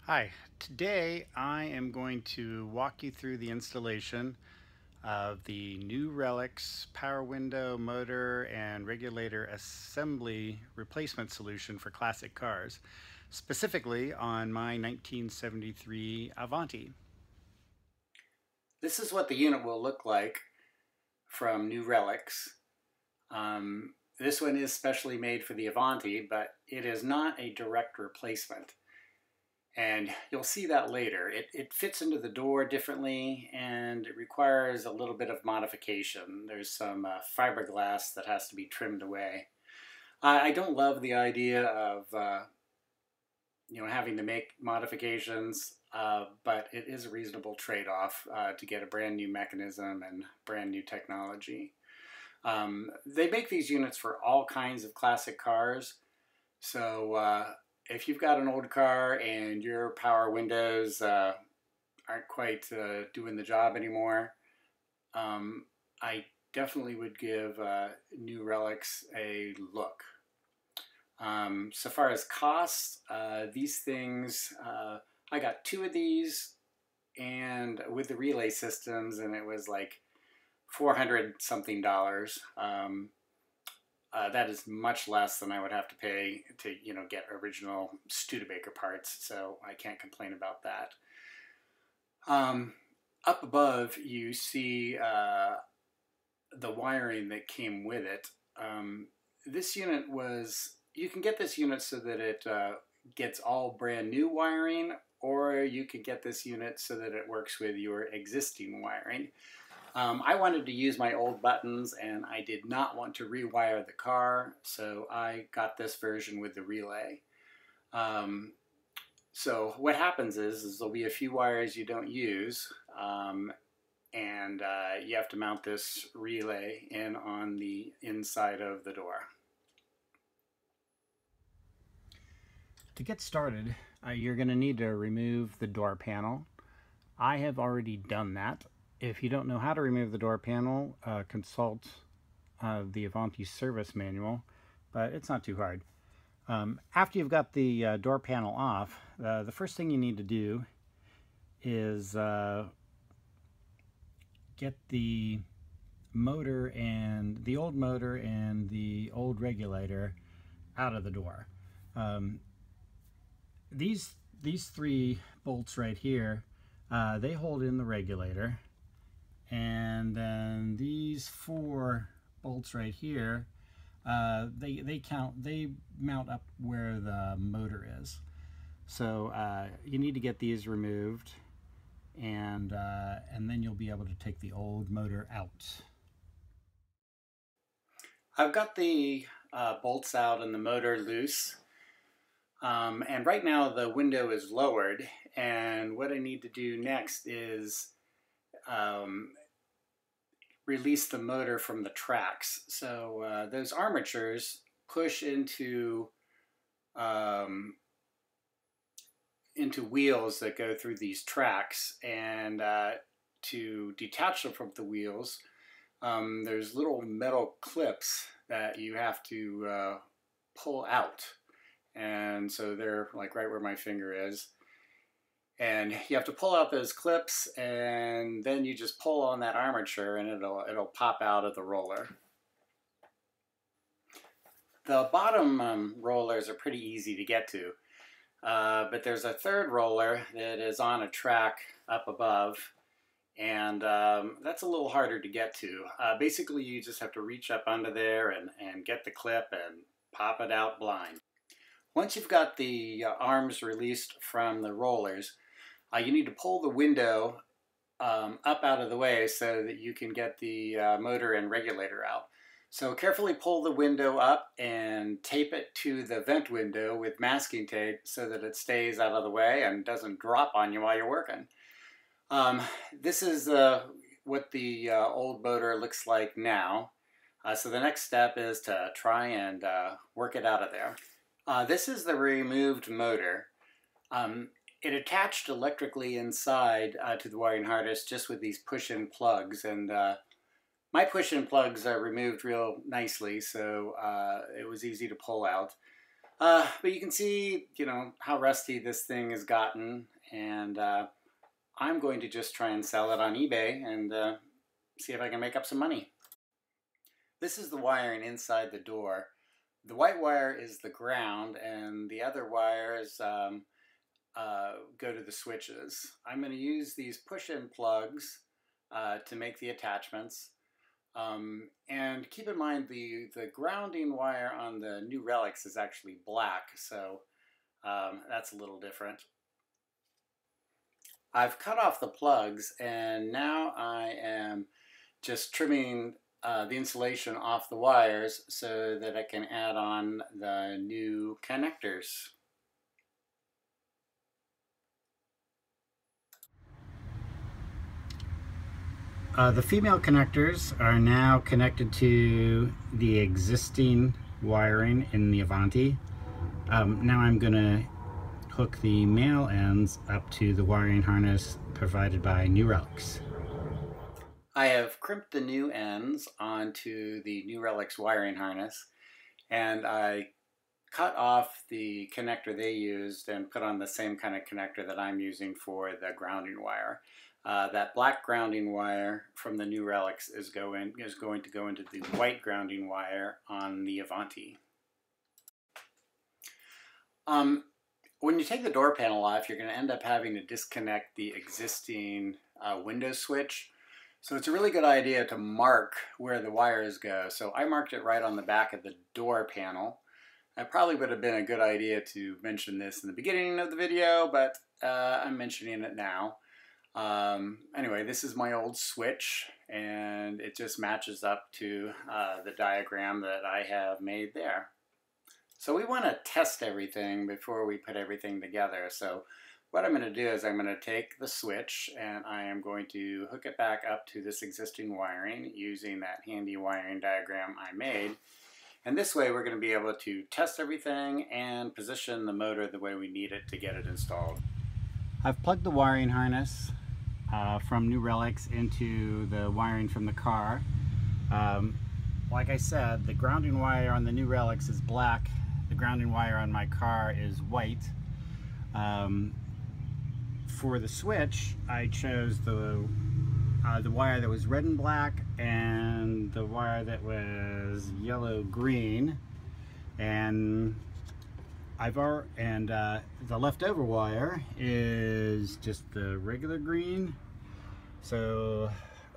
Hi, today I am going to walk you through the installation of the Nu-Relics power window, motor, and regulator assembly replacement solution for classic cars, specifically on my 1973 Avanti. This is what the unit will look like from Nu-Relics. This one is specially made for the Avanti, but it is not a direct replacement. And you'll see that later. It fits into the door differently and it requires a little bit of modification. There's some fiberglass that has to be trimmed away. I don't love the idea of having to make modifications, but it is a reasonable trade-off to get a brand new mechanism and brand new technology. They make these units for all kinds of classic cars, so if you've got an old car and your power windows aren't quite doing the job anymore, I definitely would give Nu-Relics a look. So far as costs, these things, I got two of these and with the relay systems, and it was like $400 something. That is much less than I would have to pay to, get original Studebaker parts, so I can't complain about that. Up above, you see the wiring that came with it. This unit you can get this unit so that it gets all brand new wiring, or you can get this unit so that it works with your existing wiring. I wanted to use my old buttons and I did not want to rewire the car, so I got this version with the relay. So what happens is there'll be a few wires you don't use, and you have to mount this relay in on the inside of the door. To get started, you're going to need to remove the door panel. I have already done that. If you don't know how to remove the door panel, consult the Avanti service manual, but it's not too hard. After you've got the door panel off, the first thing you need to do is get the motor and the old regulator out of the door. These three bolts right here, they hold in the regulator. And then these four bolts right here, they mount up where the motor is. So you need to get these removed, and then you'll be able to take the old motor out. I've got the bolts out and the motor loose, and right now the window is lowered, and what I need to do next is release the motor from the tracks. So those armatures push into wheels that go through these tracks, and to detach them from the wheels, there's little metal clips that you have to pull out, and so they're like right where my finger is. And you have to pull out those clips, and then you just pull on that armature and it'll pop out of the roller. The bottom rollers are pretty easy to get to, but there's a third roller that is on a track up above, and that's a little harder to get to. Basically, you just have to reach up under there and get the clip and pop it out blind. Once you've got the arms released from the rollers, you need to pull the window up out of the way so that you can get the motor and regulator out. So carefully pull the window up and tape it to the vent window with masking tape so that it stays out of the way and doesn't drop on you while you're working. This is what the old motor looks like now. So the next step is to try and work it out of there. This is the removed motor. It attached electrically inside to the wiring harness just with these push-in plugs, and my push-in plugs are removed real nicely, so it was easy to pull out. But you can see, how rusty this thing has gotten, and I'm going to just try and sell it on eBay and see if I can make up some money. This is the wiring inside the door. The white wire is the ground, and the other wires go to the switches. I'm going to use these push-in plugs to make the attachments. And keep in mind the grounding wire on the Nu-Relics is actually black, so that's a little different. I've cut off the plugs, and now I am just trimming the insulation off the wires so that I can add on the new connectors. The female connectors are now connected to the existing wiring in the Avanti. Now I'm going to hook the male ends up to the wiring harness provided by Nu-Relics. I have crimped the new ends onto the Nu-Relics wiring harness, and I cut off the connector they used and put on the same kind of connector that I'm using for the grounding wire. That black grounding wire from the Nu-Relics is going to go into the white grounding wire on the Avanti. When you take the door panel off, you're going to end up having to disconnect the existing window switch. So it's a really good idea to mark where the wires go. So I marked it right on the back of the door panel. It probably would have been a good idea to mention this in the beginning of the video, but I'm mentioning it now. Anyway, this is my old switch, and it just matches up to the diagram that I have made there. So we want to test everything before we put everything together. So what I'm going to do is I'm going to take the switch and I am going to hook it back up to this existing wiring using that handy wiring diagram I made. And this way we're going to be able to test everything and position the motor the way we need it to get it installed. I've plugged the wiring harness from Nu-Relics into the wiring from the car. Like I said, the grounding wire on the Nu-Relics is black. The grounding wire on my car is white. For the switch, I chose the wire that was red and black and the wire that was yellow-green, and the leftover wire is just the regular green. So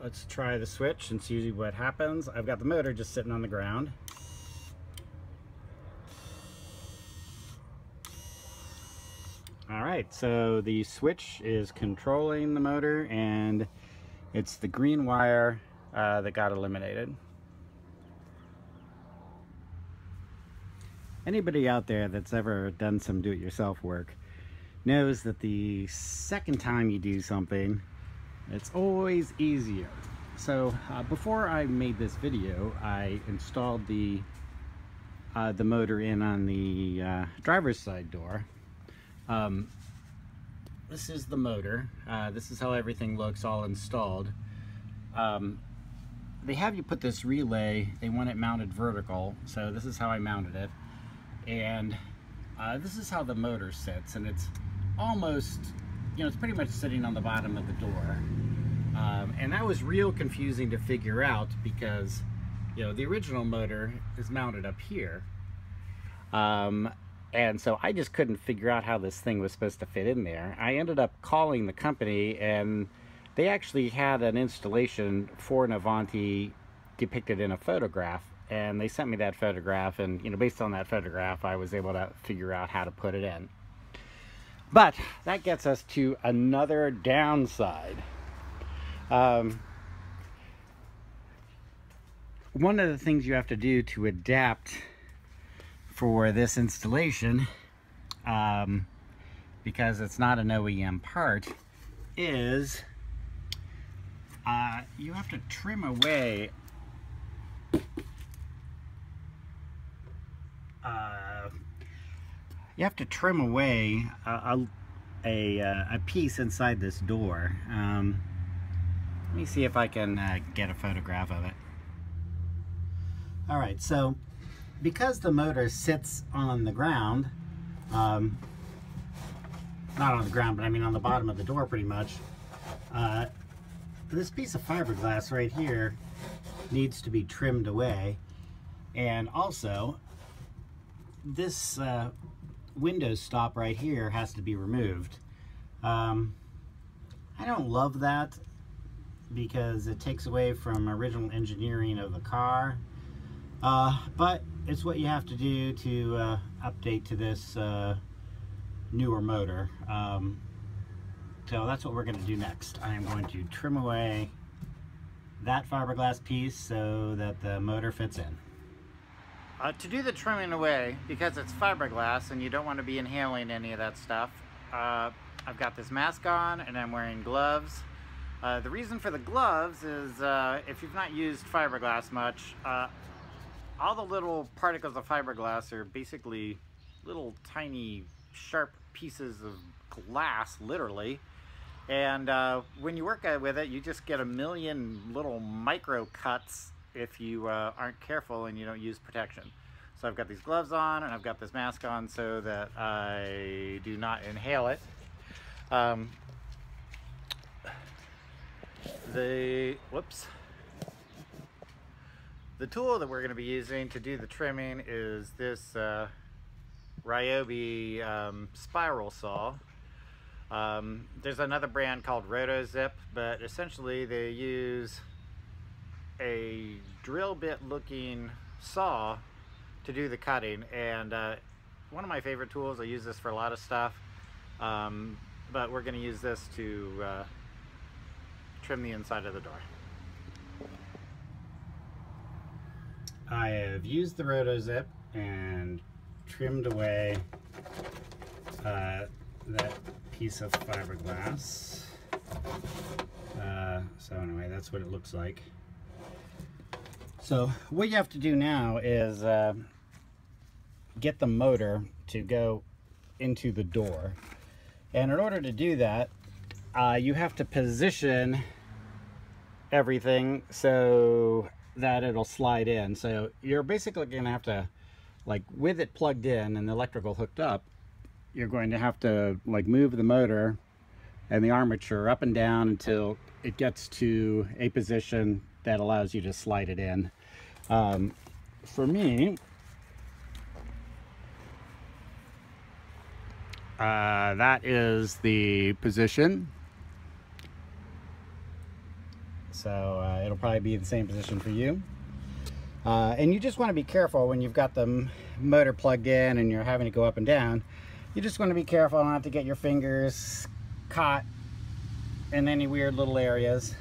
let's try the switch and see what happens. I've got the motor just sitting on the ground. Alright, so the switch is controlling the motor, and it's the green wire that got eliminated. Anybody out there that's ever done some do-it-yourself work knows that the second time you do something, it's always easier. So before I made this video, I installed the motor in on the driver's side door. This is the motor. This is how everything looks all installed. They have you put this relay, they want it mounted vertical, so this is how I mounted it. And this is how the motor sits, and it's almost, it's pretty much sitting on the bottom of the door. And that was real confusing to figure out because, the original motor is mounted up here. And so I just couldn't figure out how this thing was supposed to fit in there. I ended up calling the company, and they actually had an installation for an Avanti depicted in a photograph, and they sent me that photograph, and based on that photograph I was able to figure out how to put it in. But that gets us to another downside. One of the things you have to do to adapt for this installation, because it's not an OEM part, is you have to trim away a piece inside this door. Let me see if I can get a photograph of it. Alright, so because the motor sits on the ground, not on the ground, but I mean on the bottom of the door pretty much, this piece of fiberglass right here needs to be trimmed away. And also, this window stop right here has to be removed. I don't love that because it takes away from original engineering of the car, but it's what you have to do to update to this newer motor. So that's what we're going to do next. I am going to trim away that fiberglass piece so that the motor fits in. To do the trimming away, because it's fiberglass and you don't want to be inhaling any of that stuff, I've got this mask on and I'm wearing gloves. The reason for the gloves is if you've not used fiberglass much, all the little particles of fiberglass are basically little tiny sharp pieces of glass, literally. And when you work with it, you just get a million little micro cuts if you aren't careful and you don't use protection. So I've got these gloves on and I've got this mask on so that I do not inhale it. The tool that we're going to be using to do the trimming is this Ryobi spiral saw. There's another brand called Retrofit, but essentially they use a drill bit looking saw to do the cutting, and one of my favorite tools. I use this for a lot of stuff, but we're going to use this to trim the inside of the door. I have used the Retrofit and trimmed away that piece of fiberglass. So anyway, that's what it looks like. So what you have to do now is get the motor to go into the door. And in order to do that, you have to position everything so that it'll slide in. So you're basically going to have to, like, with it plugged in and the electrical hooked up, you're going to have to like move the motor and the armature up and down until it gets to a position that allows you to slide it in. For me, that is the position. So it'll probably be the same position for you. And you just want to be careful when you've got the motor plugged in and you're having to go up and down. You just want to be careful not to get your fingers caught in any weird little areas.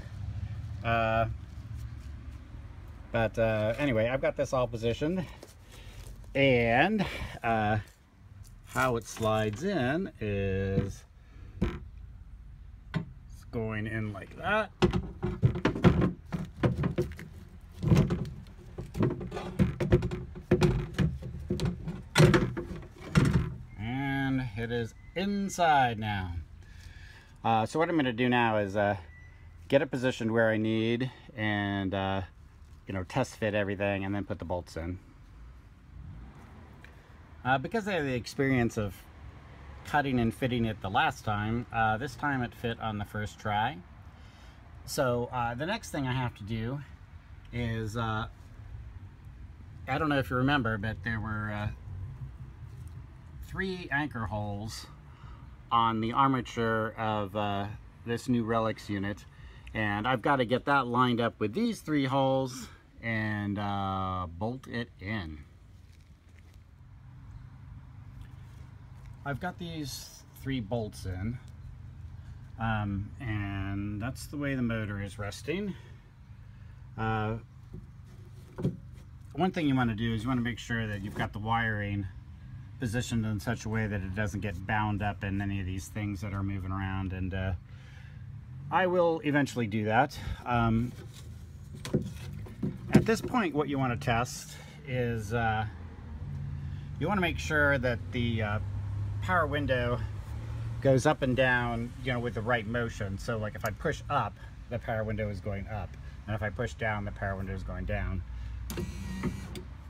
Anyway, I've got this all positioned, and how it slides in is it's going in like that. And it is inside now. So what I'm going to do now is get it positioned where I need, and you know, test fit everything and then put the bolts in. Because I have the experience of cutting and fitting it the last time, this time it fit on the first try. So the next thing I have to do is, I don't know if you remember, but there were 3 anchor holes on the armature of this Nu-Relics unit, and I've got to get that lined up with these 3 holes and bolt it in. I've got these 3 bolts in, and that's the way the motor is resting. One thing you want to do is you want to make sure that you've got the wiring positioned in such a way that it doesn't get bound up in any of these things that are moving around, and I will eventually do that. At this point, what you want to test is you want to make sure that the power window goes up and down, you know, with the right motion. So like if I push up, the power window is going up, and if I push down, the power window is going down.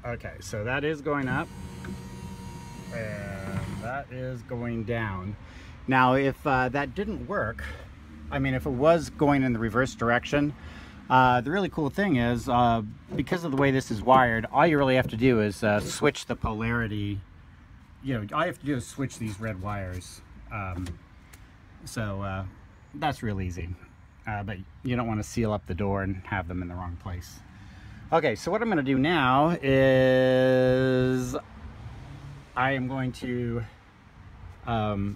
Okay, so that is going up, and that is going down. Now, if that didn't work, I mean, if it was going in the reverse direction, the really cool thing is, because of the way this is wired, all you really have to do is switch the polarity. You know, all you have to do is switch these red wires. So that's real easy. But you don't want to seal up the door and have them in the wrong place. Okay, so what I'm going to do now is I am going to hook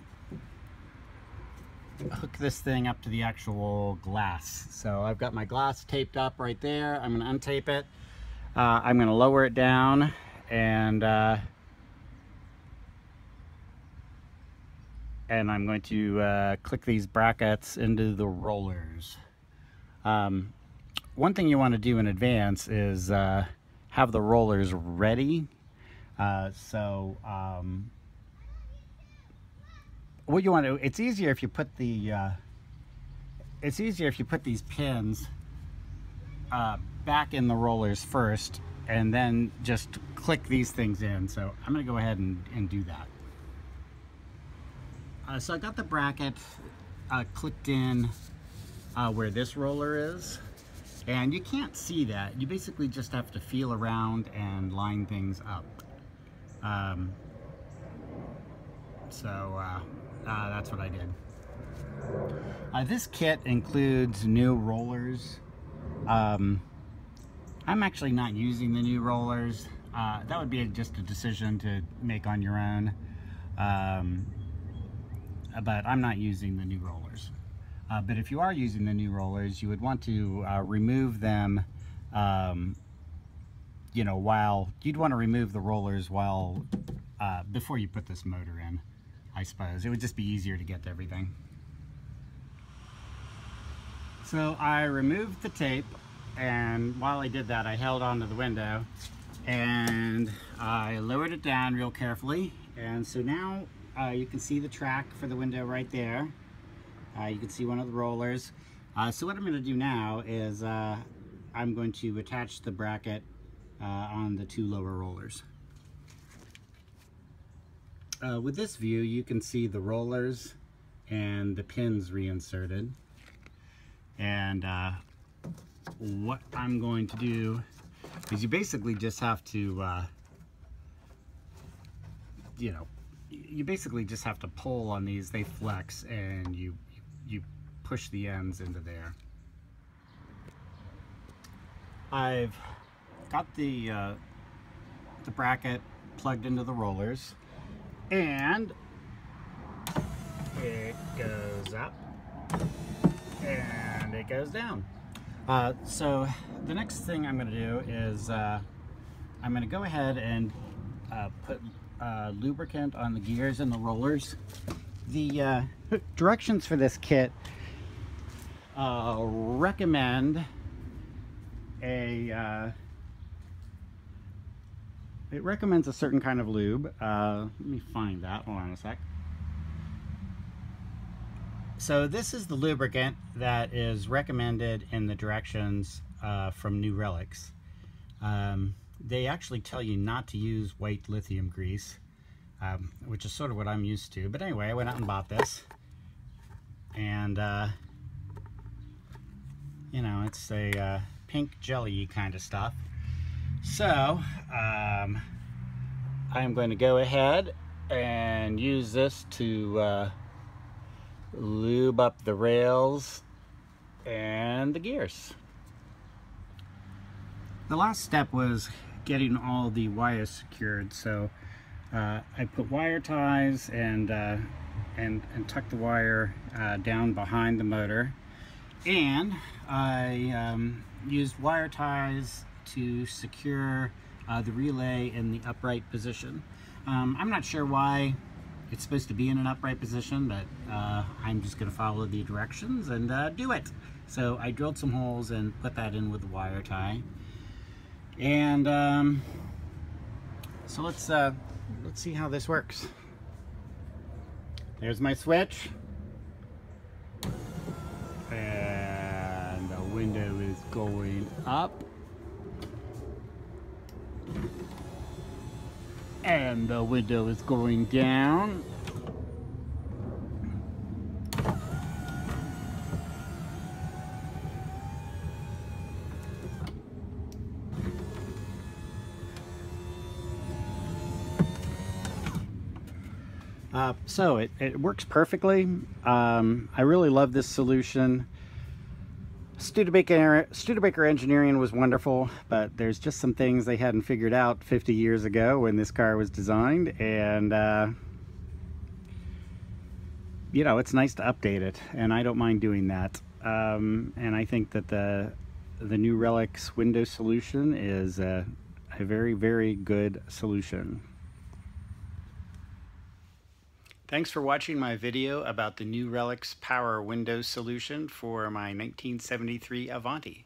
this thing up to the actual glass. So I've got my glass taped up right there. I'm going to untape it. I'm going to lower it down, and I'm going to click these brackets into the rollers. One thing you want to do in advance is have the rollers ready. What you want to do, it's easier if you put these pins back in the rollers first, and then just click these things in. So I'm going to go ahead and do that. So I got the bracket clicked in where this roller is, and you can't see that. You basically just have to feel around and line things up. That's what I did. This kit includes new rollers. I'm actually not using the new rollers. That would be just a decision to make on your own. But I'm not using the new rollers. But if you are using the new rollers, you would want to remove them, you know, you'd want to remove the rollers before you put this motor in, I suppose. It would just be easier to get to everything. So I removed the tape, and while I did that, I held onto the window and I lowered it down real carefully. And so now you can see the track for the window right there. You can see one of the rollers. So what I'm going to do now is I'm going to attach the bracket on the two lower rollers. With this view, you can see the rollers and the pins reinserted. And what I'm going to do is you basically just have to, you know, you basically just have to pull on these. They flex, and you push the ends into there. I've got the bracket plugged into the rollers, and it goes up and it goes down. So the next thing I'm going to do is I'm going to go ahead and put lubricant on the gears and the rollers. The directions for this kit recommend it recommends a certain kind of lube. Let me find that. Hold on a sec. So this is the lubricant that is recommended in the directions from Nu-Relics. They actually tell you not to use white lithium grease, which is sort of what I'm used to. But anyway, I went out and bought this, and you know, it's a pink jelly kind of stuff. So I'm going to go ahead and use this to lube up the rails and the gears. The last step was getting all the wires secured. So I put wire ties and tuck the wire down behind the motor, and I used wire ties to secure the relay in the upright position. I'm not sure why it's supposed to be in an upright position, but I'm just going to follow the directions and do it. So I drilled some holes and put that in with the wire tie. And so let's see how this works. There's my switch, and the window is going up. And the window is going down. So it works perfectly. I really love this solution. Studebaker engineering was wonderful, but there's just some things they hadn't figured out 50 years ago when this car was designed, and you know, it's nice to update it, and I don't mind doing that. And I think that the Nu-Relics window solution is a very, very good solution. Thanks for watching my video about the Nu-Relics power window solution for my 1973 Avanti.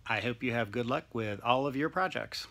I hope you have good luck with all of your projects.